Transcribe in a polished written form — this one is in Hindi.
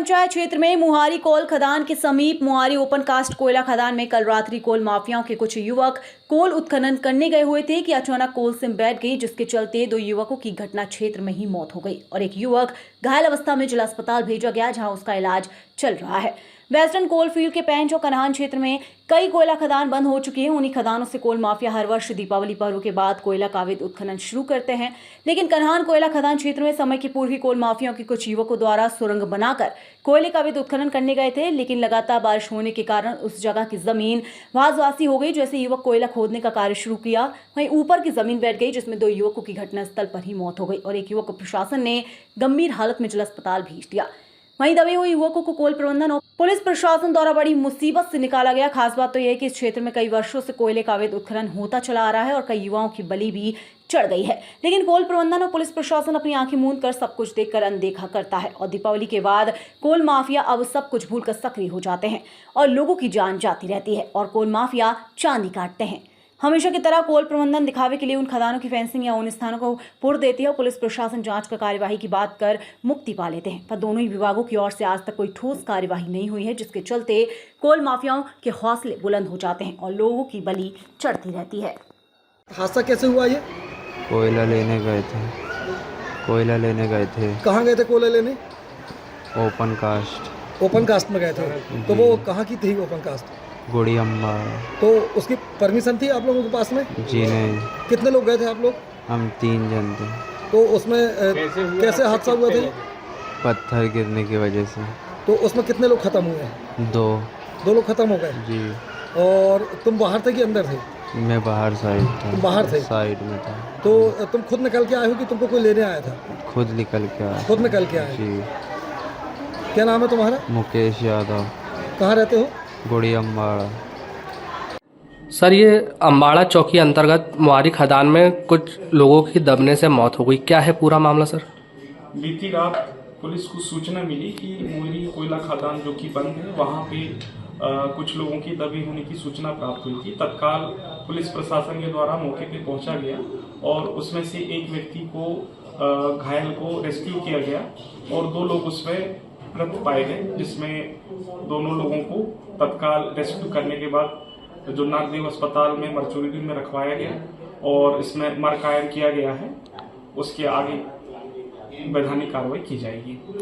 पंचायत क्षेत्र में मुहारी कोल खदान के समीप मुहारी ओपन कास्ट कोयला खदान में कल रात्रि कोल माफियाओं के कुछ युवक कोल उत्खनन करने गए हुए थे कि अचानक कोल सिम बैठ गई, जिसके चलते 2 युवकों की घटना क्षेत्र में ही मौत हो गई और एक युवक घायल अवस्था में जिला अस्पताल भेजा गया, जहां उसका इलाज चल रहा है। वेस्टर्न कोल फील्ड के पेंच और कन्हान क्षेत्र में कई कोयला खदान बंद हो चुके हैं। उन्हीं खदानों से कोल माफिया हर वर्ष दीपावली पर्व के बाद कोयला का अवैध उत्खनन शुरू करते हैं, लेकिन कन्हान कोयला खदान क्षेत्र में समय की पूर्व ही कोल माफियाओं के कुछ युवकों द्वारा सुरंग बनाकर कोयले का अवैध उत्खनन करने गए थे, लेकिन लगातार बारिश होने के कारण उस जगह की जमीन वासवासी हो गई। जैसे युवक कोयला खोदने का कार्य शुरू किया, वहीं ऊपर की जमीन बैठ गई, जिसमें 2 युवकों की घटनास्थल पर ही मौत हो गई और एक युवक को प्रशासन ने गंभीर हालत में जिला अस्पताल भेज दिया। वहीं दबे हुए युवकों को कोल प्रबंधन और पुलिस प्रशासन द्वारा बड़ी मुसीबत से निकाला गया। खास बात तो यह है कि इस क्षेत्र में कई वर्षों से कोयले का अवैध उत्खनन होता चला आ रहा है और कई युवाओं की बलि भी चढ़ गई है, लेकिन कोल प्रबंधन और पुलिस प्रशासन अपनी आंखें मूंद कर सब कुछ देखकर अनदेखा करता है और दीपावली के बाद कोल माफिया अब सब कुछ भूलकर सक्रिय हो जाते हैं और लोगों की जान जाती रहती है और कोल माफिया चांदी काटते हैं। हमेशा की तरह कोल प्रबंधन दिखावे के लिए उन खदानों की फेंसिंग या उन स्थानों को पुर देती है और पुलिस प्रशासन जांच का कार्यवाही की बात कर मुक्ति पा लेते हैं, पर दोनों ही विभागों की ओर से आज तक कोई ठोस कार्यवाही नहीं हुई है, जिसके चलते कोल माफियाओं के हौसले बुलंद हो जाते हैं और लोगों की बलि चढ़ती रहती है। हादसा कैसे हुआ ये? कोयला लेने गए थे। कहाँ गए थे कोयला लेने? Open cast. ओपन कास्ट में गए थे। तो वो कहाँ की थी ओपन कास्ट? गुड़ी अम्बा। तो उसकी परमिशन थी आप लोगों के पास में? जी नहीं। कितने लोग गए थे आप लोग? हम 3 जन थे। तो उसमें कैसे हादसा हुआ था? पत्थर गिरने की वजह से। तो उसमें कितने लोग खत्म हुए? 2 लोग खत्म हो गए जी। और तुम बाहर थे कि अंदर थे? मैं बाहर साइड था। तुम बाहर थे? साइड में था। तो तुम खुद निकल के आए हो कि तुमको कोई लेने आया था? खुद निकल के आया। खुद निकल के आए जी। क्या नाम है तुम्हारा? मुकेश यादव। कहाँ रहते हो? गुड़ी अम्बाड़ा। सर, ये अम्बाड़ा चौकी अंतर्गत मुहारी खदान में कुछ लोगों की दबने से मौत हो गई, क्या है पूरा मामला सर? बीती रात पुलिस को सूचना मिली कि मुहारी कोयला खदान जो कि बंद है, वहाँ पे कुछ लोगों की दबे होने की सूचना प्राप्त हुई थी। तत्काल पुलिस प्रशासन के द्वारा मौके पे पहुंचा गया और उसमें से एक व्यक्ति को घायल को रेस्क्यू किया गया और 2 लोग उसमें मृत पाए गए, जिसमें दोनों लोगों को तत्काल रेस्क्यू करने के बाद जो नागदेव अस्पताल में मर्चुरी में रखवाया गया और इसमें मर कायल किया गया है। उसके आगे वैधानिक कार्रवाई की जाएगी।